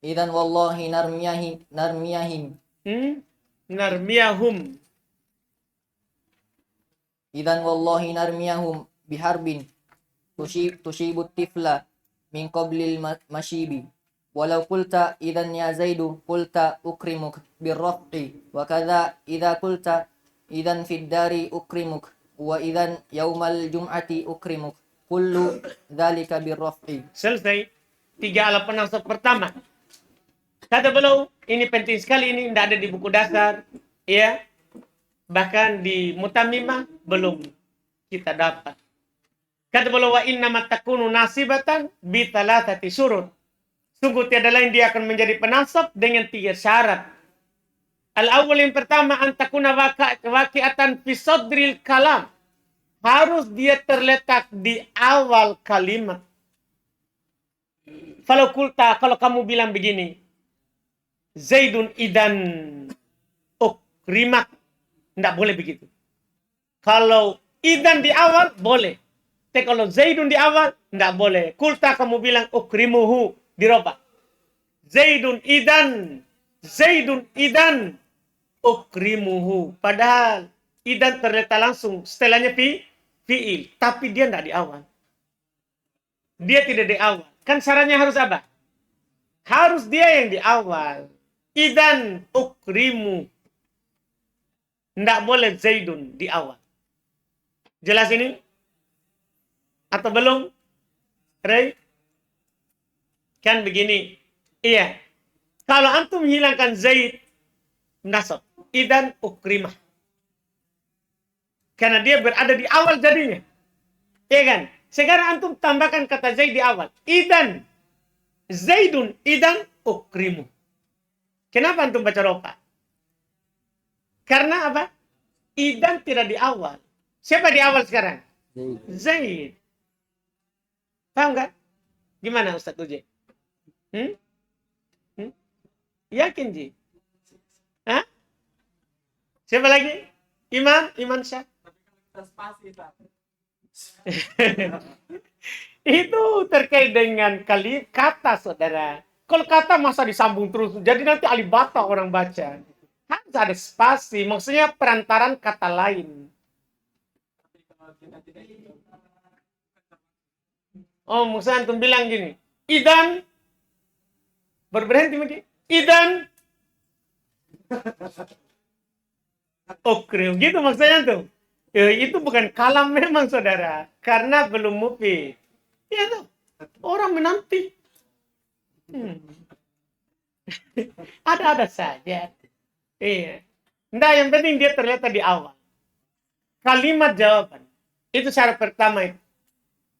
idan wallahi narmiyahum idan wallahi narmiyahum biharbin tushibut tifla min qablil mashibi. Walau qulta idan ya Zaidu qulta ukrimuk birraf'i wa kadza idza qulta idan fid dari ukrimuk wa idan yaumal jum'ati ukrimuk kullu dzalika birraf'i. Selesai. 3 alat penasab pertama. Kata beliau, ini penting sekali, ini tidak ada di buku dasar, ya. Bahkan di Mutammimah belum kita dapat. Kata beliau, wa innama takunu nasibatan bi thalathati syurut. Sungguh tiada lain dia akan menjadi penasab dengan 3 syarat. Al-awwal, yang pertama, antakuna waqi'atan fi sadril kalam. Harus dia terletak di awal kalimat. Kalau kamu bilang begini, Zaidun idan ukrimak. Nggak boleh begitu. Kalau idan di awal, boleh. Tapi kalau Zaidun di awal, nggak boleh. Kulta kamu bilang ukrimuhu, dirobak. Zaidun idan, ukrimuhu. Padahal idan terletak langsung, setelahnya fi'il. Tapi dia nggak di awal. Dia tidak di awal. Kan syaratnya harus apa? Harus dia yang di awal. Idan ukrimu. Nggak boleh Zaidun di awal. Jelas ini? Atau belum? Ray? Kan begini. Iya. Kalau antum hilangkan Zaid, nasab. Idan ukrimah. Karena dia berada di awal jadinya. Iya kan? Sekarang antum tambahkan kata Zaid di awal. Idan. Zaidun. Idan ukrimu. Kenapa antum baca ropa? Karena apa? Idan tidak di awal. Siapa di awal sekarang? Zaid. Paham kan? Gimana Ustaz Uji? Hmm? Yakin Ji? Hah? Siapa lagi? Iman Syah? Itu terkait dengan kata, saudara. Kalau kata masa disambung terus, jadi nanti alibata orang baca. Harus ada spasi, maksudnya perantaran kata lain. Oh, maksudnya antum bilang gini, idan, baru berhenti mungkin. Idan, okrim, gitu maksudnya tuh. Itu bukan kalam memang, saudara. Karena belum mufid. Ya tuh, orang menanti. Ada-ada saja. Iya. Nah, yang penting dia terletak di awal. Kalimat jawaban. Itu syarat pertama itu.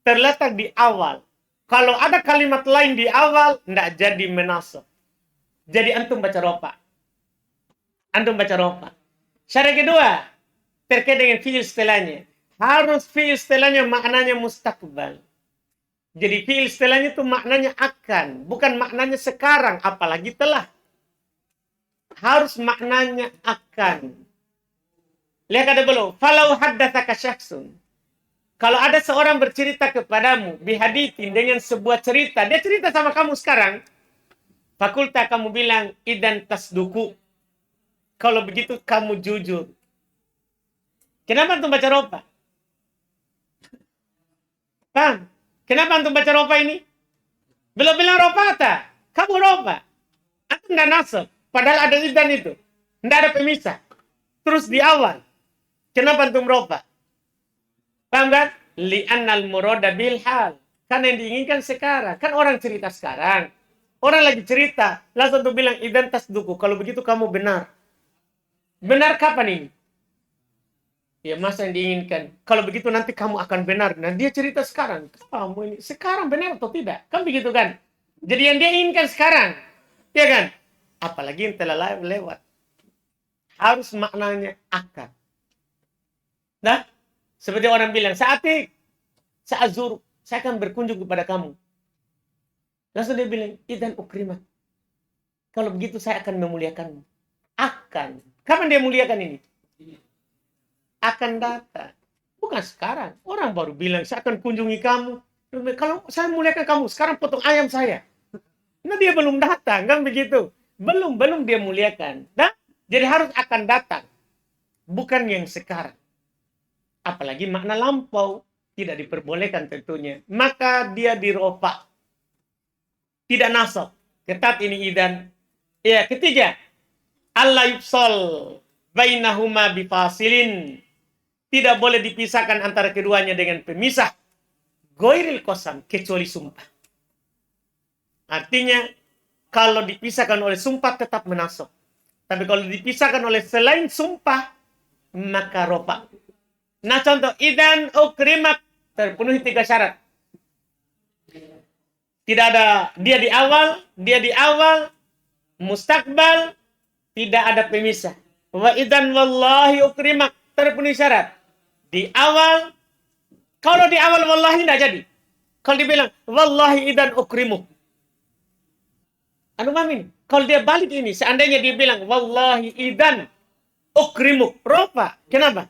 Terletak di awal. Kalau ada kalimat lain di awal, tidak jadi menasab. Jadi antum baca ropa. Antum baca ropa. Syarat kedua, terkait dengan fi'il setelahnya. Harus fi'il setelahnya maknanya mustaqbal. Jadi fi'il setelahnya itu maknanya akan. Bukan maknanya sekarang, apalagi telah. Harus maknanya akan. Lihat ada belum? Falau haddatsaka syakhsun. Kalau ada seorang bercerita kepadamu bihadithin dengan sebuah cerita, dia cerita sama kamu sekarang. Fakulta kamu bilang idan tasduku. Kalau begitu kamu jujur. Kenapa antum baca ropa? Paham? Kenapa antum baca ropa ini? Belum bilang ropa tak? Kamu ropa. Antum nggak nasab. Padahal ada idan itu. Nggak ada pemisah. Terus di awal. Kenapa antum ropa? Paham kan? Li'annal murada bil hal. Karena yang diinginkan sekarang. Kan orang cerita sekarang. Orang lagi cerita. Langsung tuh bilang, idan tasduku. Kalau begitu kamu benar. Benar kapan ini? Ya masa yang diinginkan. Kalau begitu nanti kamu akan benar. Nah dia cerita sekarang. Kamu ini sekarang benar atau tidak? Kan begitu kan? Jadi yang dia inginkan sekarang. Ya kan? Apalagi yang telah lewat. Harus maknanya akan. Nah, seperti orang bilang, Sa'atik, Sa'azur, saya akan berkunjung kepada kamu. Langsung dia bilang, idan ukrimat. Kalau begitu saya akan memuliakanmu. Akan. Kapan dia muliakan ini? Akan datang. Bukan sekarang. Orang baru bilang, saya akan kunjungi kamu. Kalau saya muliakan kamu, sekarang potong ayam saya. Nah dia belum datang, kan begitu. Belum dia muliakan. Nah, jadi harus akan datang. Bukan yang sekarang. Apalagi makna lampau. Tidak diperbolehkan tentunya. Maka dia diropa. Tidak nasab. Ketat ini idan. Ya, ketiga. Allah yufsal bainahuma bifasilin. Tidak boleh dipisahkan antara keduanya dengan pemisah. Goiril qasam, kecuali sumpah. Artinya, kalau dipisahkan oleh sumpah tetap menasab. Tapi kalau dipisahkan oleh selain sumpah, maka ropa. Nah contoh, idan ukrimak. Terpenuhi 3 syarat. Tidak ada dia di awal, mustakbal, tidak ada pemisah. Wa idan wallahi ukrimak. Terpenuhi syarat. Di awal, kalau di awal wallahi tidak jadi. Kalau dibilang, wallahi idan ukrimu. Anu mami, kalau dia balik ini, seandainya dia bilang, wallahi idan ukrimuk. Rofa. Kenapa?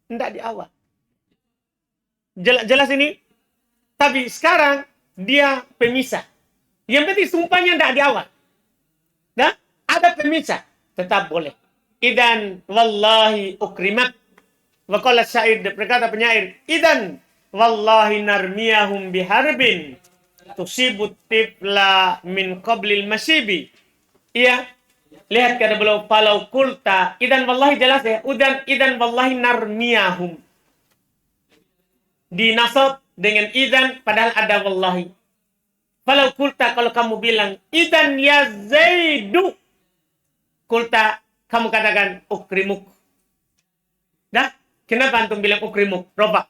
Tidak di awal. Jelas ini? Tapi sekarang dia pemisah. Yang penting sumpahnya tidak di awal. Nah, ada pemisah. Tetap boleh. Idan wallahi ukrimak. Waqala syair, berkata penyair. Idan wallahi narmiyahum biharbin. Tusibut tifla min qablil masyibi. Iya. Lihat kata beliau. Falau kulta. Idan wallahi jelas ya. Idan wallahi narmiyahum. Dinasab dengan idan padahal ada wallahi. Falau kulta, kalau kamu bilang idan ya Zaidu. Kulta, kamu katakan ukrimuk. Dah, kenapa antum bilang ukrimuk? Roba.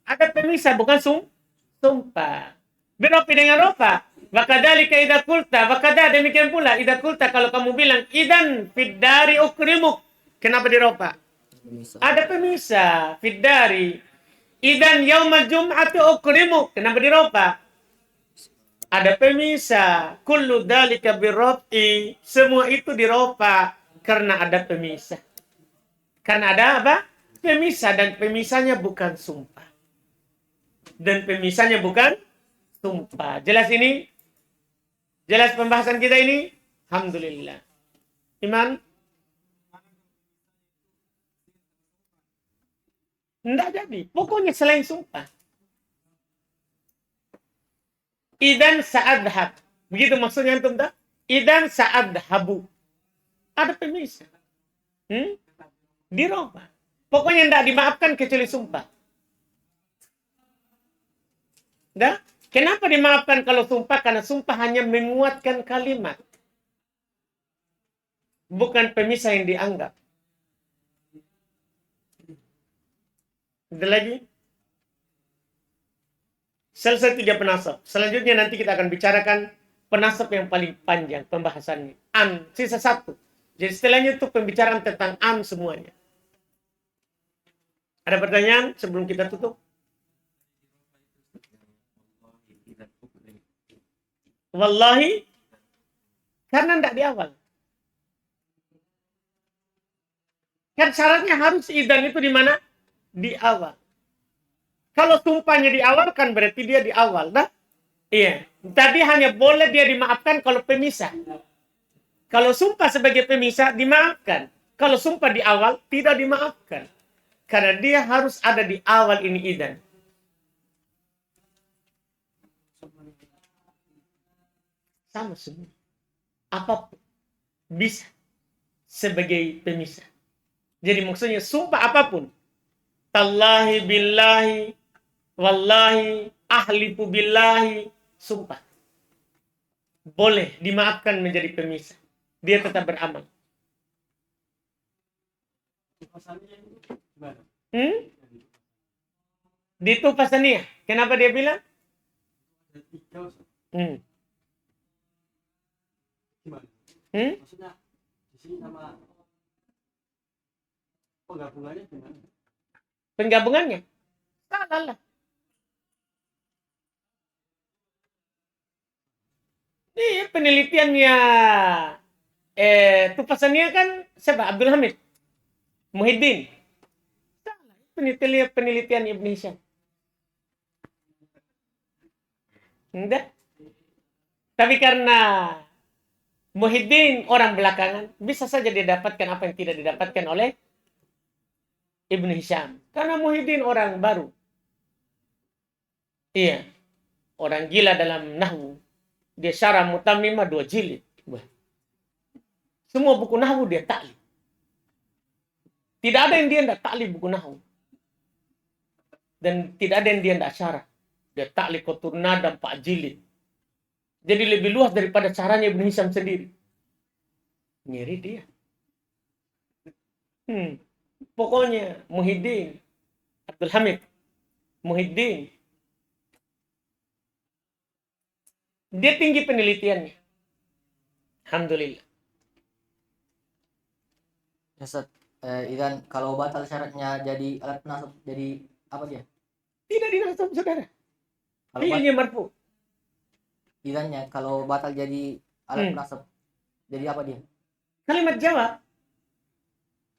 Ada pemisah, bukan sumpah. Beropi dengan roba. Wakadhalika idza kulta, wakada demikian pula idza kulta, kalau kamu bilang idan fiddari ukrimuk. Kenapa diroba? Ada pemisah, fiddari. Idan yaumul jum'ati ukrimuk. Kenapa diroba? Ada pemisah. Kullu dzalika birraf'i. Semua itu diropa karena ada pemisah. Karena ada apa? Pemisah, dan pemisahnya bukan sumpah. Dan pemisahnya bukan sumpah. Jelas ini? Jelas pembahasan kita ini? Alhamdulillah. Iman? Tidak jadi. Pokoknya selain sumpah. Idan sa'adhab. Begitu maksudnya antum tak? Idan sa'adhabu. Ada pemisah. Dirubah. Pokoknya tidak dimaafkan kecuali sumpah. Dah? Kenapa dimaafkan kalau sumpah? Karena sumpah hanya menguatkan kalimat. Bukan pemisah yang dianggap. Ada lagi? Selesai 3 penasab. Selanjutnya nanti kita akan bicarakan penasab yang paling panjang pembahasannya. An, sisa 1. Jadi setelahnya itu pembicaraan tentang an semuanya. Ada pertanyaan sebelum kita tutup? Wallahi, karena tidak di awal. Kan syaratnya harus idan itu di mana? Di awal. Kalau sumpahnya di awal kan berarti dia di awal, dah? Iya. Tadi hanya boleh dia dimaafkan kalau pemisah. Kalau sumpah sebagai pemisah dimaafkan. Kalau sumpah di awal tidak dimaafkan. Karena dia harus ada di awal ini idan. Sama semua. Apapun bisa sebagai pemisah. Jadi maksudnya sumpah apapun. Tallahi billahi wallahi ahlifu billahi, sumpah. Boleh dimaafkan menjadi pemisah. Dia tetap beramal. Di Tufasaniyah. Kenapa dia bilang? Maksudnya di sini nama penggabungannya gimana? Penggabungannya? Salah lah. Ini penelitiannya Tufasaniyah kan siapa? Abdul Hamid Muhyiddin. Salah. Penelitian Ibn Hisham. Enggak. Tapi karena Muhyiddin orang belakangan, bisa saja dia dapatkan apa yang tidak didapatkan oleh Ibn Hisham. Karena Muhyiddin orang baru. Iya. Orang gila dalam nahwu. Dia syarah Mutammimah 2 jilid. Semua buku nahwu dia taklif. Tidak ada yang dia tidak taklif buku nahwu. Dan tidak ada yang dia tidak syarah. Dia taklif Qatur Nada 4 jilid. Jadi lebih luas daripada caranya Ibn Hisham sendiri. Ngeri dia. Pokoknya Muhyiddin, Abdul Hamid Muhyiddin, dia tinggi penelitiannya. Alhamdulillah. Ustaz, Idan kalau batal syaratnya jadi alat penasab, jadi apa dia? Tidak dinasab, saudara. Kalau Fi'ilnya marfu. Idannya kalau batal jadi alat penasab, jadi apa dia? Kalimat jawab.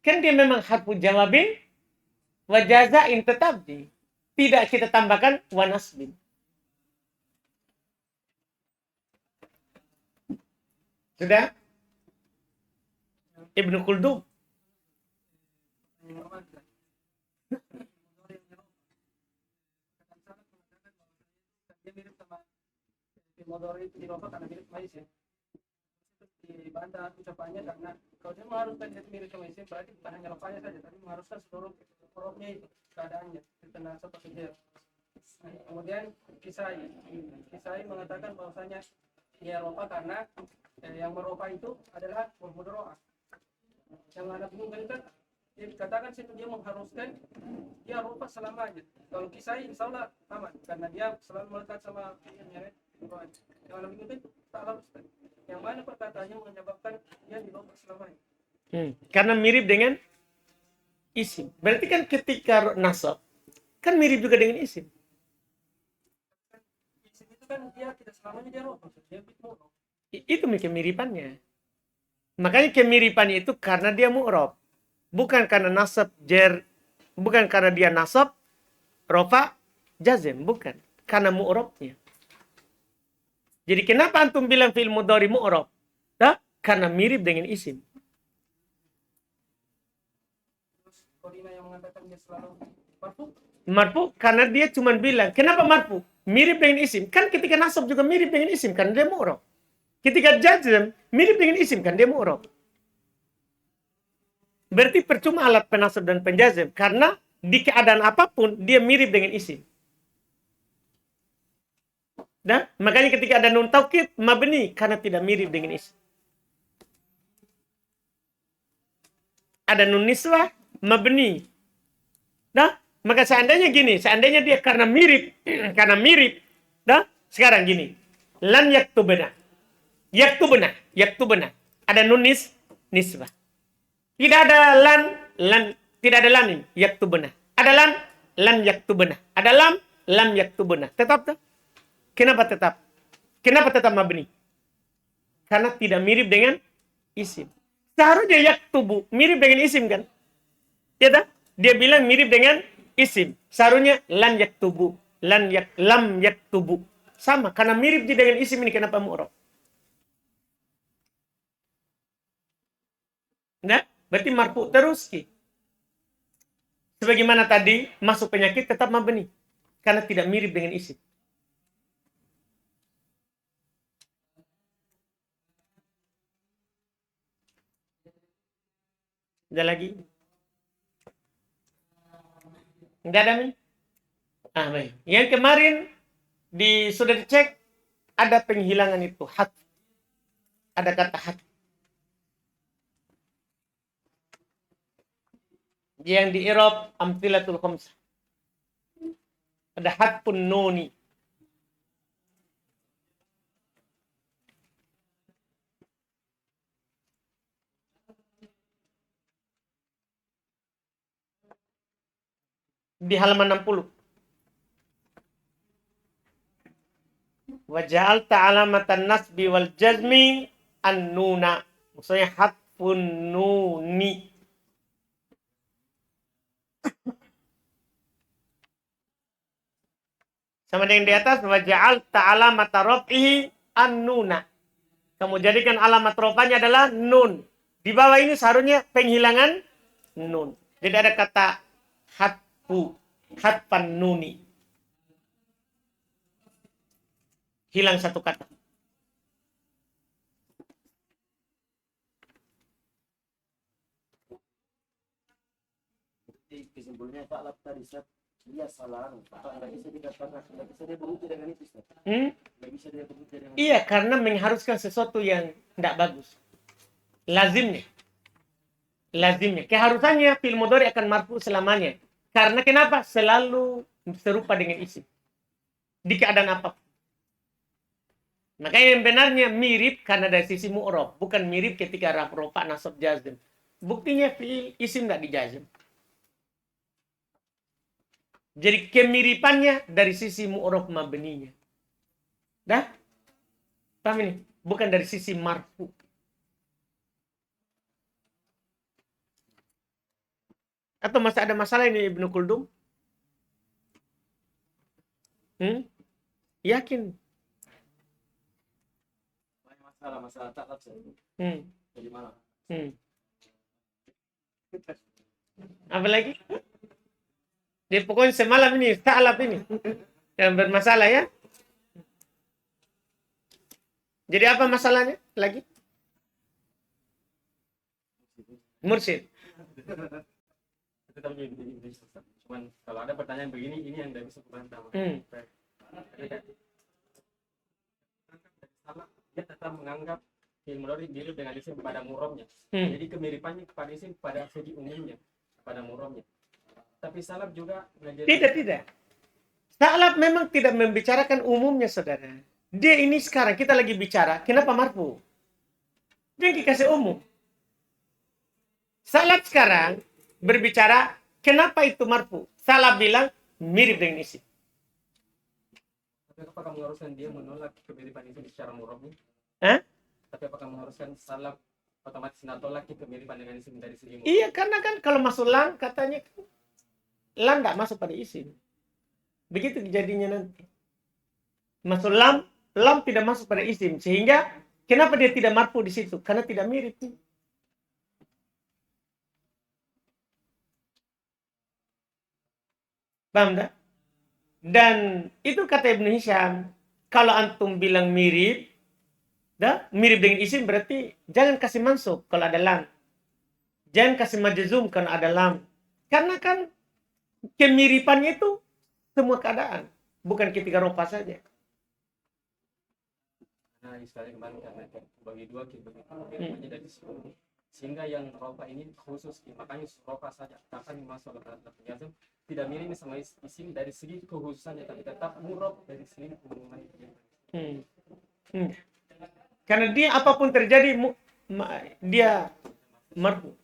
Kan dia memang harfu jawabin wa jazain tetap di. Tidak kita tambahkan wa nasbin. Sudah? Ibnu Khaldun. Dia mirip sama Mudhari di Rofa karena mirip sama isim. Dibantah ucapannya karena kalau dia mengharuskan dia mirip sama isim berarti bukan hanya rofanya saja tapi mengharuskan seluruh hurufnya itu keadaannya kita nasab atau jar. Kemudian Kisai mengatakan bahwasanya dia rofa karena yang merofa itu adalah huruf mudhari'ah. Yang ada bingung kan dia dikatakan situ dia mengharuskan dia rofa selamanya. Kalau Kisai insya Allah aman karena dia selalu melekat sama yang ada bingung kan salah Ustaz. Yang mana perkataannya menyebabkan dia di rofa selamanya. Karena mirip dengan isim. Berarti kan ketika nasab kan mirip juga dengan isim. Isim itu kan dia tidak selamanya dia rofa, dia mu'rob. Itu kemiripannya. Makanya kemiripannya itu karena dia mu'rob. Bukan karena nasab bukan karena dia nasab rofa jazm, bukan. Karena mu'robnya. Jadi kenapa antum bilang fi'il mudhari mu'rob? Karena mirip dengan isim. Terus Korina yang mengatakan dia selalu marfu. Marfu karena dia cuma bilang, kenapa marfu? Mirip dengan isim. Kan ketika nasab juga mirip dengan isim, kan dia mu'rob. Ketika jazm, mirip dengan isim, kan dia mu'rob. Berarti percuma alat penasab dan penjazm, karena di keadaan apapun, dia mirip dengan isim. Nah, makanya ketika ada nun taukid, mabni, karena tidak mirip dengan isim. Ada nun niswah, mabni. Nah, maka seandainya gini, seandainya dia karena mirip, nah, sekarang gini, lan yaktubna, ada nun nisbah. Tidak ada lan, tidak ada lan ini, yaktubna. Ada lan yaktubna. Ada lam yaktubna. Tetap tak? Kenapa tetap? Kenapa tetap mabni? Karena tidak mirip dengan isim. Seharusnya yaktubu mirip dengan isim kan? Ya tak? Dia bilang mirip dengan isim. Seharusnya lan yaktubu, lam yaktubu. Sama, karena mirip dengan isim ini kenapa mu'rob? Nah, berarti marfu terus ki. Sebagaimana tadi masuk penyakit tetap mabni karena tidak mirip dengan isim. Ada lagi? Enggak ada nih? Baik. Yang kemarin sudah dicek ada penghilangan itu hat. Ada kata hat. Yang di i'rab amtilatul khamsah. Ada hatfun nuni. Di halaman 60. Wa ja'alta alamatan nasbi wal jazmi an-nuna. Maksudnya hatfun nuni. Sama dengan di atas, wa ja'alta alamata raf'ihi an-nuna. Kamu jadikan alamat rofanya adalah nun. Di bawah ini seharusnya penghilangan nun. Jadi ada kata hatfan nuni. Hilang satu kata. Jadi kesimpulannya Pak Lap tadi dia salah. Pak nggak bisa dikatakan, nggak bisa dia beruji dengan itu. Nggak bisa dia beruji dengan. Iya, karena mengharuskan sesuatu yang tidak bagus. Lazimnya. Keharusannya fi'il mudhari akan marfu selamanya. Karena kenapa? Selalu serupa dengan isim. Di keadaan apa? Makanya yang benarnya mirip karena dari sisi mu'rob. Bukan mirip ketika rofa nasab jazm. Buktinya fi'il isim nggak dijazm. Jadi kemiripannya dari sisi mu'rob mabninya. Dah? Paham ini? Bukan dari sisi marfu. Atau masih ada masalah ini Ibnu Kuldum? Yakin? Masalah takap saya. Hmm. Dari mana? Apa lagi? Dia pokoknya semalam ini, ta'lab ini. Yang bermasalah ya. Jadi apa masalahnya lagi? Mursyid. Itu tapi cuman kalau ada pertanyaan begini, ini yang tidak bisa kubantah. Dia tetap menganggap fi'il mudhari mirip dengan isim pada murabnya. Jadi kemiripannya kepada isim pada segi umumnya, pada murabnya. Tapi salaf juga Tidak. Salaf memang tidak membicarakan umumnya, saudara. Dia ini sekarang kita lagi bicara, kenapa marfu? Dia dikasih umum. Salaf sekarang berbicara, kenapa itu marfu? Salaf bilang mirip dengan isim. Tapi apakah mengharuskan dia menolak kemiripan isim secara murabnya? Tapi apakah mengharuskan salaf otomatis menolak kemiripan dengan isim dari segi murab? Iya, karena kan kalau masuk lam katanya lam nggak masuk pada isim. Begitu jadinya nanti. Masuk lam tidak masuk pada isim. Sehingga kenapa dia tidak marfu di situ? Karena tidak mirip. Paham tak? Dan itu kata Ibnu Hisham, kalau antum bilang mirip, mirip dengan isim berarti jangan kasih mansub kalau ada lam. Jangan kasih majzum kalau ada lam. Karena kan kemiripannya itu semua keadaan, bukan ketika rofa saja. Nah, istilahnya kemarin karena bagi dua kemiripannya dari sini. Sehingga yang rofa ini khusus, makanya rofa saja. Kapan masuk dalam penjelasan tidak mirip sama isim dari segi kekhususannya, tapi tetap murab dari segi umumnya. Karena dia apapun terjadi, dia marfu.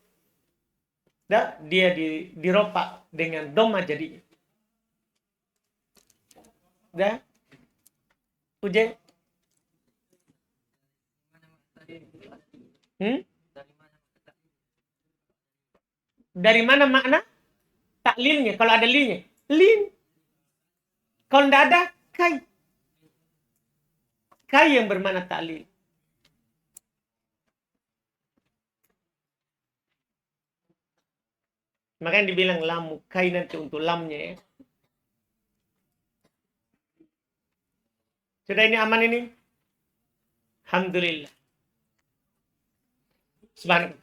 Dia diropa dengan doma jadi. Uje? Dari mana makna? Taklilnya, kalau ada linnya. Lin. Kalau tidak ada, kai. Kai yang bermakna taklil. Makanya dibilang lamu. Kai nanti untuk lamnya ya. Sudah ini aman ini? Alhamdulillah. Subhanallah.